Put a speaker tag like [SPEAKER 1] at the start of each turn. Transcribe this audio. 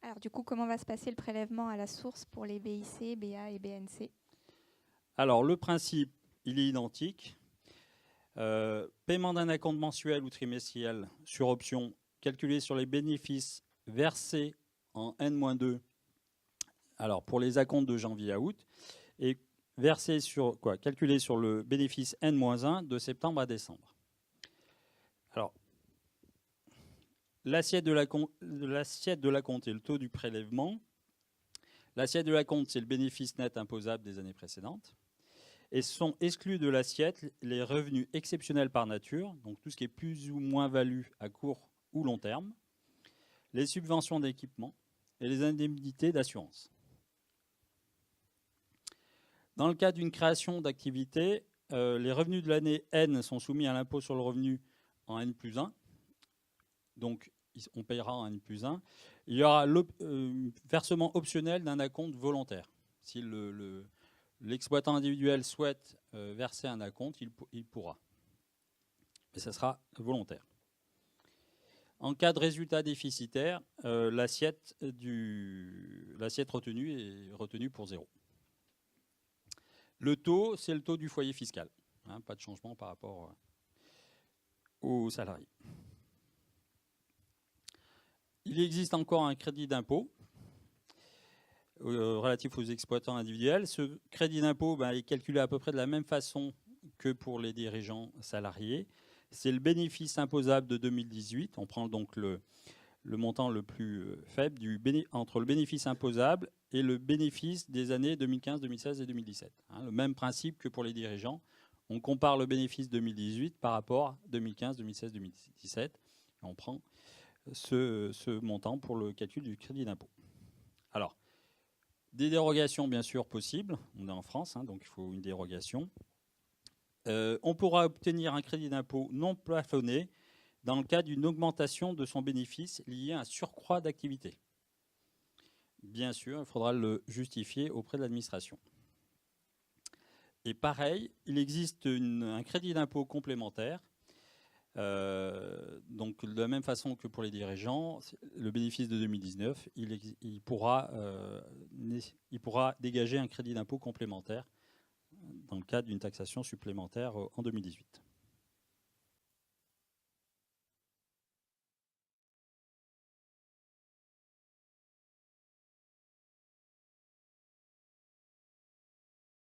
[SPEAKER 1] Alors du coup, comment va se passer le prélèvement à la source pour les BIC, BA et BNC?
[SPEAKER 2] Alors, le principe, il est identique. Paiement d'un acompte mensuel ou trimestriel sur option, calculé sur les bénéfices versés en N-2, alors pour les acomptes de janvier à août, et versé sur quoi? Calculé sur le bénéfice N-1 de septembre à décembre. Alors, l'assiette de l'acompte est le taux du prélèvement. L'assiette de l'acompte, c'est le bénéfice net imposable des années précédentes. Et sont exclus de l'assiette les revenus exceptionnels par nature, donc tout ce qui est plus ou moins valu à court ou long terme, les subventions d'équipement et les indemnités d'assurance. Dans le cas d'une création d'activité, les revenus de l'année N sont soumis à l'impôt sur le revenu en N+1, donc on payera en N+1. Il y aura versement optionnel d'un acompte volontaire. Si l'exploitant individuel souhaite verser un acompte, il pourra. Mais ça sera volontaire. En cas de résultat déficitaire, l'assiette retenue est retenue pour 0. Le taux, c'est le taux du foyer fiscal. Hein, pas de changement par rapport aux salariés. Il existe encore un crédit d'impôt relatif aux exploitants individuels. Ce crédit d'impôt est calculé à peu près de la même façon que pour les dirigeants salariés. C'est le bénéfice imposable de 2018. On prend donc le montant le plus faible entre le bénéfice imposable et le bénéfice des années 2015, 2016 et 2017. Hein, le même principe que pour les dirigeants. On compare le bénéfice 2018 par rapport à 2015, 2016, 2017. Et on prend ce montant pour le calcul du crédit d'impôt. Alors, des dérogations bien sûr possibles. On est en France, hein, donc il faut une dérogation. On pourra obtenir un crédit d'impôt non plafonné dans le cas d'une augmentation de son bénéfice liée à un surcroît d'activité. Bien sûr, il faudra le justifier auprès de l'administration. Et pareil, il existe un crédit d'impôt complémentaire. Donc de la même façon que pour les dirigeants, le bénéfice de 2019, il pourra dégager un crédit d'impôt complémentaire dans le cadre d'une taxation supplémentaire en 2018.